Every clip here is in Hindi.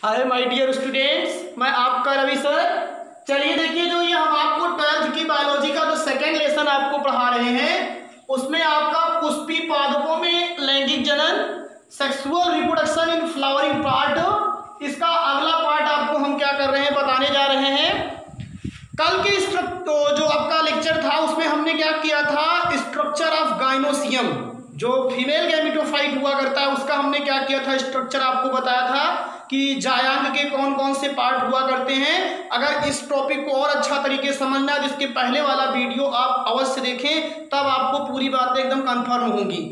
हाय माय डियर स्टूडेंट्स, मैं आपका रवि सर। चलिए देखिए, जो ये हम आपको 12th की बायोलॉजी का जो सेकेंड लेसन आपको पढ़ा रहे हैं उसमें आपका पुष्पी पादपों में लैंगिक जनन, sexual reproduction in flowering part, इसका अगला पार्ट आपको हम क्या कर रहे हैं, बताने जा रहे हैं। कल के जो आपका लेक्चर था उसमें हमने क्या किया था, स्ट्रक्चर ऑफ गाइनोसियम, जो फीमेल गैमेटोफाइट हुआ करता है उसका हमने क्या किया था, स्ट्रक्चर आपको बताया था कि जायांग के कौन कौन से पार्ट हुआ करते हैं। अगर इस टॉपिक को और अच्छा तरीके से समझना है तो इसके पहले वाला वीडियो आप अवश्य देखें, तब आपको पूरी बातें एकदम कंफर्म होंगी।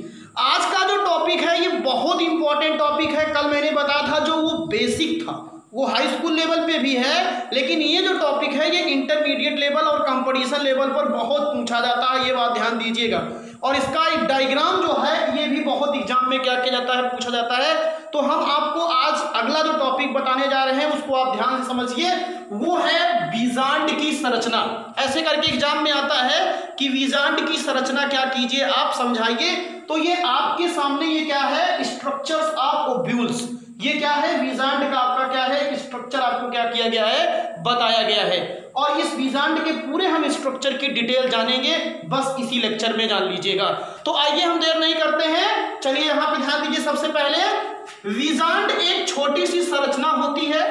आज का जो टॉपिक है ये बहुत इंपॉर्टेंट टॉपिक है। कल मैंने बताया था जो वो बेसिक था वो हाई स्कूल लेवल पे भी है, लेकिन ये जो टॉपिक है ये इंटरमीडिएट लेवल और कंपटीशन लेवल पर बहुत पूछा जाता है, ये बात ध्यान दीजिएगा। और इसका एक डायग्राम जो है ये भी बहुत एग्जाम में क्या किया जाता है, पूछा जाता है। तो हम आपको आज अगला जो टॉपिक बताने जा रहे हैं उसको आप ध्यान से समझिए, वो है वीजांड की संरचना। ऐसे करके एग्जाम में आता है कि वीजांड की संरचना क्या कीजिए, आप समझाइए। तो ये आपके सामने ये क्या है, स्ट्रक्चर्स ऑफ ओव्यूल्स, ये क्या है, वीजांड का आपका क्या है स्ट्रक्चर, आपको क्या किया गया है, बताया गया है। और इस वीजांड के पूरे हम स्ट्रक्चर की डिटेल जानेंगे, बस इसी लेक्चर में जान लीजिएगा। तो आइए हम देर नहीं करते हैं, चलिए यहाँ पे ध्यान दीजिए। सबसे पहले वीजांड एक छोटी सी संरचना होती है।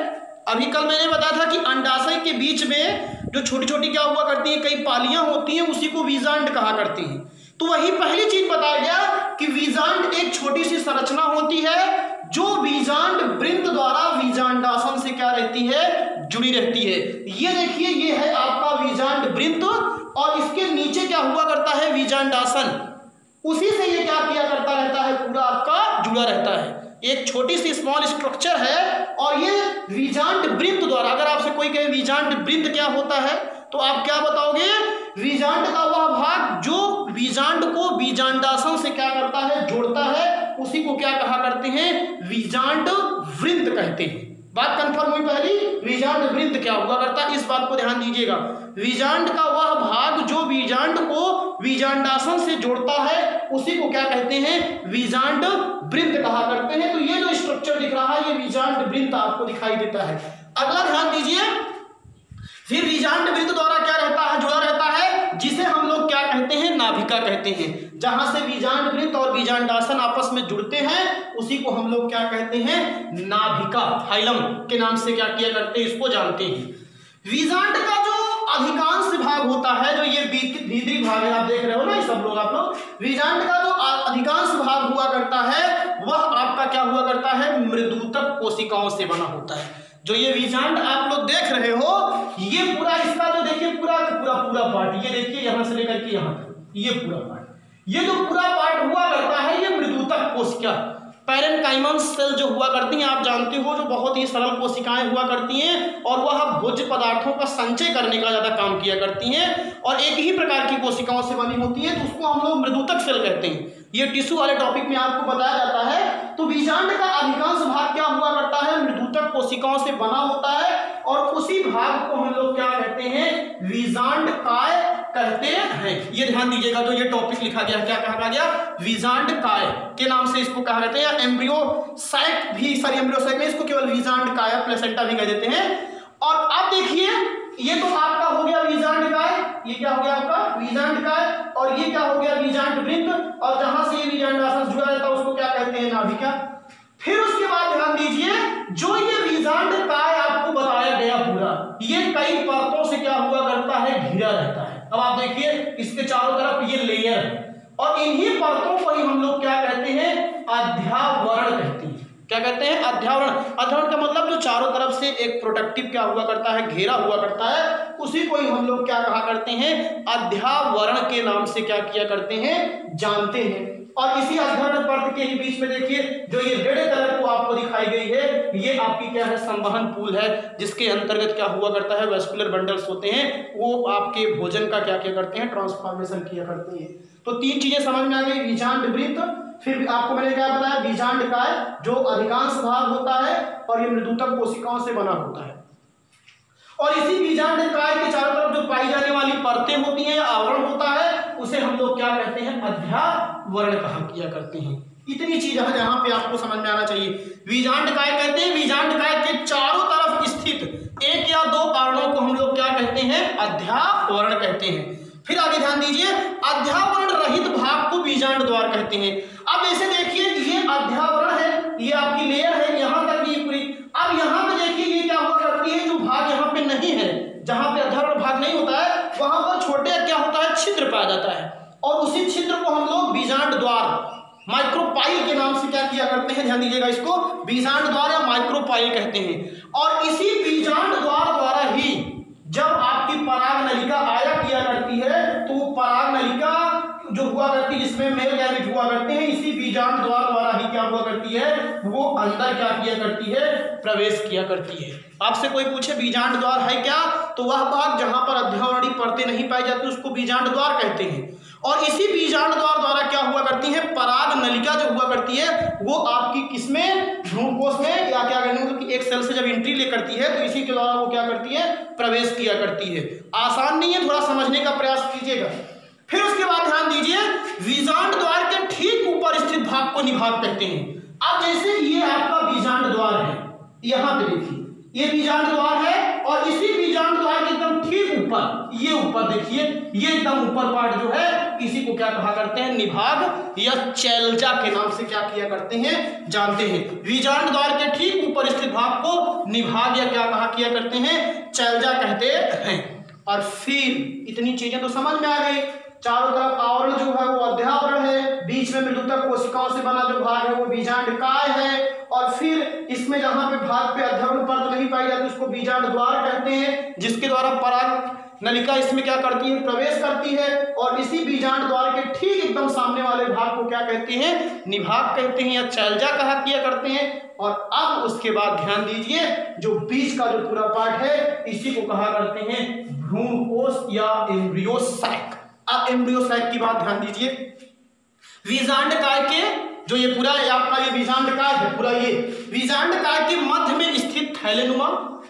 अभी कल मैंने बताया था कि अंडाशय के बीच में जो छोटी छोटी क्या हुआ करती है, कई पालियां होती हैं, उसी को वीजांड कहा करती हैं। तो वही पहली चीज बताया गया कि वीजांड एक छोटी सी संरचना होती है जो वीजांड वृंत द्वारा वीजांडासन से क्या रहती है, जुड़ी रहती है। ये देखिए, ये है आपका वीजांड वृंत और इसके नीचे क्या हुआ करता है, वीजांडासन, उसी से ये क्या किया करता रहता है, पूरा आपका जुड़ा रहता है। एक छोटी सी स्मॉल स्ट्रक्चर है और ये वीजांड वृंत द्वारा, अगर आपसे कोई कहे वीजांड वृंत क्या होता है तो आप क्या बताओगे, वीजांड का वह भाग जो वीजांड को वीजांडासन से क्या करता है, जोड़ता है, उसी को क्या कहा करते हैं, वीजांड वृंत कहते हैं। बात कंफर्म हुई पहली, वीजांड वृंत क्या हुआ करता है, इस बात को ध्यान दीजिएगा। वीजांड का वह भाग जो वीजांड को वीजांडासन से जोड़ता है उसी को क्या कहते हैं, वीजांड वृंत कहा करते हैं। तो ये जो स्ट्रक्चर दिख रहा है ये वीजांड वृंत आपको दिखाई देता है। अगला ध्यान दीजिए, फिर वीजांड वृंत द्वारा क्या रहता है, जुड़ा रहता है, जिसे हम लोग क्या कहते हैं, नाभिका कहते हैं। जहां से वीजांड वृंत और वीजांडासन आपस में जुड़ते हैं उसी को हम लोग क्या कहते हैं, नाभिका, फाइलम के नाम से क्या किया करते हैं, इसको जानते हैं। वीजांड का जो अधिकांश भाग होता है, जो ये भीतरी भाग है, आप देख रहे हो ना ये सब लोग, आप लोग, वीजांड का जो अधिकांश भाग हुआ करता है वह आपका क्या हुआ करता है, मृदुतक कोशिकाओं से बना होता है। जो ये वीजांड आप लोग देख रहे हो ये पूरा, इसका जो देखिए पूरा पूरा पार्ट, ये देखिए यहां से लेकर के यहां तक, ये पूरा पार्ट, ये जो पूरा पार्ट हुआ करता है ये मृदुतक कोशिका, पैरेन्काइमल सेल जो हुआ करती हैं, आप जानते हो, जो बहुत ही सरल कोशिकाएं हुआ करती हैं और वह भोज्य पदार्थों का संचय करने का ज्यादा काम किया करती हैं और एक ही प्रकार की कोशिकाओं से बनी होती है, तो उसको हम लोग मृदुतक सेल कहते हैं। ये टिश्यू वाले टॉपिक में आपको बताया जाता है। तो वीजांड का अधिकांश भाग क्या हुआ करता है, मृदुतक कोशिकाओं से बना होता है और उसी भाग को हम लोग क्या कहते हैं, वीजांडकाय कहते हैं। ये ध्यान दीजिएगा, जो ये टॉपिक लिखा गया क्या कहा गया, वीजांडकाय के नाम से इसको कहा कहते हैं, या एम्ब्रियोसाइट भी, सॉरी एम्ब्रियोसाइट में इसको केवल वीजांडकाय, प्लेसेंटा भी कह देते हैं। और अब देखिए, ये तो आपका हो गया वीजांडकाय, ये क्या हो गया आपका वीजांडकाय, और ये क्या हो गया वीजांड वृंत, और जहां से ये वीजांडासन जुड़ा रहता है उसको क्या कहते हैं, नाभिका। फिर उसके बाद ध्यान दीजिए, जो ये वीजांडकाय आपको बताया गया पूरा, ये कई परतों से क्या हुआ करता है, घिरा रहता है। अब आप देखिए इसके चारों तरफ ये लेयर है और इन्हीं परतों को ही हम लोग क्या कहते हैं, अध्यावरण कहते हैं। क्या कहते हैं, अध्यावरण। अध्यावरण का मतलब जो चारों तरफ से एक प्रोटेक्टिव क्या हुआ करता है, घेरा हुआ करता है, उसी को ही हम लोग क्या कहा करते हैं, अध्यावरण के नाम से क्या किया करते हैं, जानते हैं। और इसी अध्यावरण परत के ही बीच में देखिए जो ये रेड कलर को आपको दिखाई गई है, ये आपकी क्या है, संवहन पूल है, जिसके अंतर्गत क्या हुआ करता है, वेस्कुलर बंडल्स होते हैं, वो आपके भोजन का क्या किया करते हैं, ट्रांसफॉर्मेशन किया करते हैं। तो तीन चीजें समझ में आ गई, वीजांड वृंत, फिर आपको मैंने क्या बताया, वीजांडकाय जो अधिकांश भाग होता है और ये मृदुतक कोशिकाओं से बना होता है। और इसी वीजांडकाय के चारों तरफ जो पाई जाने वाली परतें होती हैं, आवरण होता है, उसे हम लोग क्या कहते हैं, अध्यावरण कहा किया करते हैं। इतनी चीज है जहां पे आपको समझ में आना चाहिए। वीजांडकाय कहते हैं, वीजांडकाय के अध्यावरण कहते हैं। फिर आगे ध्यान दीजिए, अध्यावरण रहित भाग को बीजांड द्वार कहते हैं। अब ऐसे देखिए ये अध्यावरण है, ये आपकी लेयर है, यहाँ तक ये पूरी। अब यहाँ पे देखिए ये क्या हुआ करती है, जो भाग यहाँ पे नहीं है, जहाँ पे अध्यावरण भाग नहीं होता है, वहां पर छोटे क्या होता है, छिद्र पाया जाता है, और उसी छिद्र को हम लोग बीजांड द्वार माइक्रोपाइल के नाम से क्या किया करते हैं, ध्यान दीजिएगा, इसको बीजांड द्वार या माइक्रोपाइल कहते हैं। और इसी बीजांड द्वार द्वारा ही जब आपकी पराग नलिका आया किया करती है, तो पराग नलिका जो हुआ करती है जिसमें मेल गैमेट हुआ करते हैं, इसी बीजांड द्वार द्वारा ही क्या हुआ करती है, वो अंदर क्या किया करती है, प्रवेश किया करती है। आपसे कोई पूछे बीजांड द्वार है क्या, तो वह भाग जहां पर अध्यावरणीय परतें नहीं पाई जाती उसको बीजांड द्वार कहते हैं। और इसी बीजांड द्वार द्वारा क्या हुआ करती है, पराग नलिका जो हुआ करती है वो आपकी किसमें, भ्रूणकोश में, या क्या कहने मतलब कि एक सेल से जब एंट्री ले करती है तो इसी के द्वारा वो क्या करती है, प्रवेश किया करती है। आसान नहीं है, थोड़ा समझने का प्रयास कीजिएगा। फिर उसके बाद ध्यान दीजिए, बीजांड द्वार के ठीक ऊपर स्थित भाग को निभाग कहते हैं। अब जैसे ये आपका बीजांड द्वार है, यहाँ पे देखिए ये बीजांड द्वार है, और इसी बीजांड द्वार के एकदम ठीक ऊपर, ये ऊपर देखिए, ये एकदम ऊपर पार्ट जो है, इसी को क्या कहा करते हैं, निभाग या चैलजा के नाम से क्या किया करते हैं, जानते हैं। बीजांड द्वार के ठीक ऊपर स्थित भाग को निभाग या क्या कहा किया करते हैं, चैलजा कहते हैं। और फिर इतनी चीजें तो समझ में आ गई। चारों तरफ आवरण जो है वो अध्यावरण है, बीच में मृदुतक कोशिकाओं से बना जो भाग है वो बीजांडकाय है, और फिर इसमें जहां पे भाग पे अध्यावरण परत नहीं पाई जाती उसको बीजांड द्वार कहते हैं, जिसके द्वारा पराग नलिका इसमें क्या करती है, प्रवेश करती है। और इसी बीजांड द्वार के ठीक एकदम सामने वाले भाग को क्या कहते हैं, निभाग कहते हैं या चैलजा कहा किया करते हैं। और अब उसके बाद ध्यान दीजिए, जो बीच का जो पूरा पार्ट है इसी को कहा करते हैं भ्रूणकोश या एम्ब्रियो सैक। अब एम्ब्रियो सैक की बात ध्यान दीजिए, बीजांडकाय के जो ये पूरा आपका ये बीजांडकाय है, पूरा ये बीजांडकाय के मध्य में स्थित थैलेनुमा,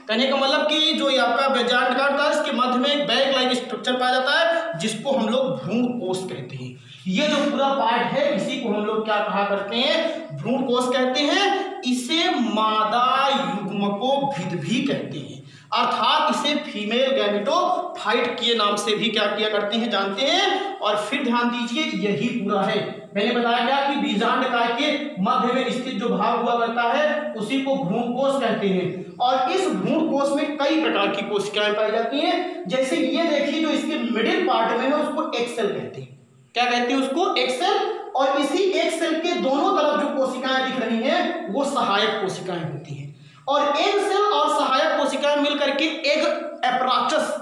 कहने का मतलब कि जो ये आपका बीजांडकाय था इसके मध्य में एक बैग लाइक स्ट्रक्चर पाया जाता है जिसको हम लोग भ्रूणकोश कहते हैं। ये जो पूरा पार्ट है इसी को हम लोग क्या कहा करते हैं, भ्रूणकोश कहते हैं। इसे मादा युग्मकोभिद भी कहते हैं, अर्थात इसे फीमेल गैमेटोफाइट के नाम से भी क्या किया करते हैं, जानते हैं। और फिर ध्यान दीजिए यही पूरा है, मैंने बताया क्या कि बीजांडकाय के मध्य में स्थित जो भाग हुआ करता है उसी को भ्रूणकोश कहते हैं। और इस भ्रूणकोश में कई प्रकार की कोशिकाएं पाई जाती हैं, जैसे ये देखिए जो इसके मिडिल पार्ट में है उसको एक्सेल कहते हैं। क्या कहते हैं उसको, एक्सेल। और इसी एक्सेल के दोनों तरफ जो कोशिकाएं दिख रही हैं वो सहायक कोशिकाएं होती हैं। और एग सेल और सहायक कोशिकाएं मिलकर के एग एपराचस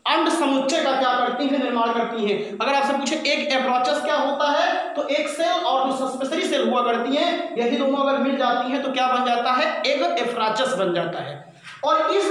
अंड समुच्चय का क्या करती हैं, निर्माण करती हैं। अगर आपसे पूछे एग एपराचस क्या होता है, तो एक सेल और जो सस्पेंसरी सेल हुआ करती हैं यही दोनों अगर मिल जाती हैं तो क्या बन जाता है, एग एपराचस बन जाता है। और इस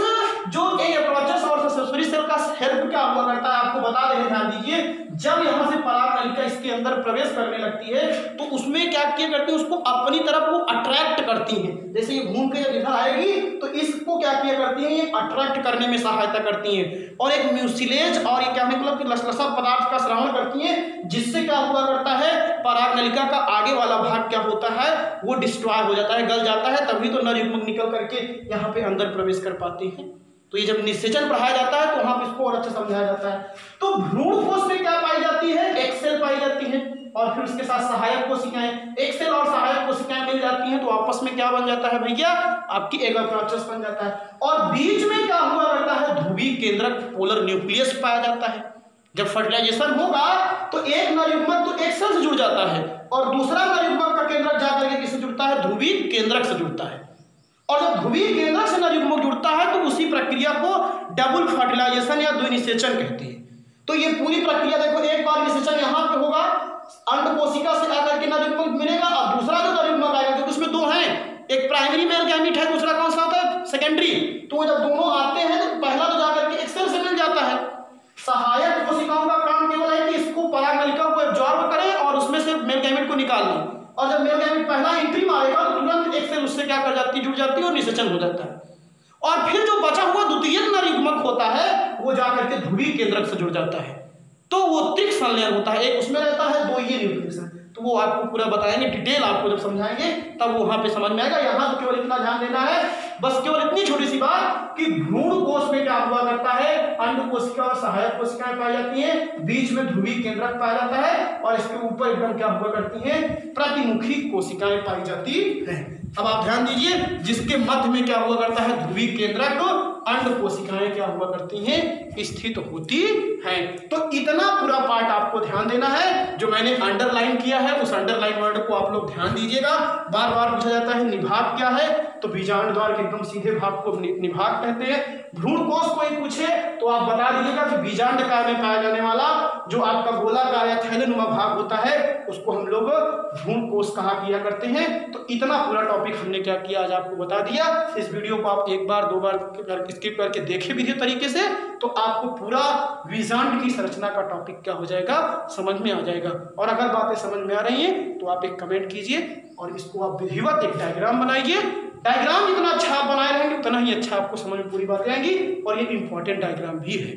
जो एग एपराचस और सस्पेंसरी सेल का हेल्प क्या हुआ करता है आपको बता दें, ध्यान दीजिए। जब यहाँ से पराग नलिका इसके अंदर प्रवेश करने लगती है तो उसमें क्या किया करती है, उसको अपनी तरफ वो अट्रैक्ट करती हैं। जैसे ये घूम के जब इधर आएगी तो इसको क्या किया करती है, ये अट्रैक्ट करने में सहायता करती हैं। और एक म्यूसिलेज और ये क्या मतलब कि लसलसा पदार्थ का श्रावण करती हैं, जिससे क्या हुआ करता है, पराग नलिका का आगे वाला भाग क्या होता है, वो डिस्ट्रॉय हो जाता है, गल जाता है। तभी तो नर युग्मक निकल करके यहाँ पे अंदर प्रवेश कर पाते हैं। तो ये जब निषेचन पढ़ाया जाता है तो वहां पर इसको और अच्छा समझाया जाता है। तो भ्रूणकोश में क्या पाई जाती है, एक्सेल पाई जाती है, और फिर उसके साथ सहायक कोशिकाएं, एक्सेल और सहायक कोशिकाएं मिल जाती हैं तो आपस में क्या बन जाता है भैया, आपकी एग एपराचस बन जाता है। और बीच में क्या हुआ करता है, ध्रुवीय केंद्रक पोलर न्यूक्लियस पाया जाता है। जब फर्टिलाइजेशन होगा तो एक नर युग्मक तो एक्सेल से जुड़ जाता है और दूसरा नर युग्मक का केंद्रक जाकर के किससे जुड़ता है, ध्रुवीय केंद्रक से जुड़ता है। और जब ध्रुवीय केंद्रक से नर युग्मक जुड़ता है तो उसी प्रक्रिया को डबल फर्टिलाइजेशन या द्विनिषेचन कहते हैं। तो ये पूरी प्रक्रिया देखो, एक बार निषेचन यहाँ पे होगा, अंड कोशिका से आकर के नर युग्मक मिलेगा, और दूसरा जो नर युग्मक आएगा, क्योंकि उसमें दो हैं, एक प्राइमरी मेल गैमीट है, दूसरा कौन सा होता है, सेकेंडरी। तो जब दोनों आते हैं तो पहला तो जाकर के एक्सेल से मिल जाता है। सहायक कोशिकाओं का काम केवल है कि इसको पराग नलिका को एब्जॉर्ब करें और उसमें से मेल गैमीट को निकाल लें। और जब मेल गैमीट पहला एंट्री मारेगा तो तुरंत एक्सेल उससे क्या कर जाती है, जुड़ जाती है और निषेचन हो जाता है। और फिर जो बचा हुआ द्वितीयक नर युग्मक होता है वो जाकर के ध्रुवीय केंद्रक से जुड़ जाता है। तो वो त्रिक संलयन होता है, एक उसमें रहता है, दो ये न्यूक्लियस है। तो वो आपको पूरा बताएंगे, डिटेल आपको जब समझाएंगे तब वहां पे समझ में आएगा। यहाँ तो केवल इतना ध्यान देना है, बस केवल इतनी छोटी सी बात कि भ्रूण कोश में क्या हुआ करता है, अंड कोशिका और सहायक कोशिकाएं पाई जाती हैं, बीच में ध्रुवीय केंद्रक पाया जाता है और इसके ऊपर एकदम क्या हुआ करती हैं, प्रतिमुखी कोशिकाएं पाई जाती हैं। अब आप ध्यान दीजिए, जिसके मध्य में क्या हुआ करता है, ध्रुवीय केंद्रक, अंड कोशिकाएं क्या हुआ करती हैं, स्थित होती हैं। तो इतना पूरा पार्ट आपको ध्यान देना है, जो मैंने अंडरलाइन किया है उस अंडरलाइन वर्ड को आप लोग ध्यान दीजिएगा। बार बार पूछा जाता है निभाग क्या है, तो बीजांड द्वार के एकदम सीधे भाग को निभाग कहते हैं। भ्रूण कोश कोई पूछे तो आप बता दीजिएगा कि बीजांड काय में पाया जाने वाला जो आपका गोलाकार या थैलेनुमा भाग होता है उसको हम लोग भ्रूण कोश कहा किया करते हैं। तो इतना पूरा टॉपिक हमने क्या किया, आज आपको बता दिया। इस वीडियो को आप एक बार दो बार स्किप करके देखे भी तरीके से, तो आपको पूरा बीजांड की संरचना का टॉपिक क्या हो जाएगा, समझ में आ जाएगा। और अगर बातें समझ में आ रही हैं तो आप एक कमेंट कीजिए और इसको आप विधिवत एक डायग्राम बनाइए। डायग्राम जितना अच्छा आप बनाए रहेंगे उतना ही अच्छा आपको समझ में पूरी बातें आएंगी, और ये इंपॉर्टेंट डायग्राम भी है।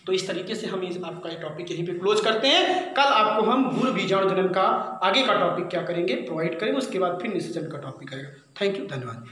तो इस तरीके से हम आपका ये टॉपिक यहीं पे क्लोज करते हैं। कल आपको हम भ्रूण बीजाणु जनन का आगे का टॉपिक क्या करेंगे, प्रोवाइड करेंगे, उसके बाद फिर निषेचन का टॉपिक आएगा। थैंक यू, धन्यवाद।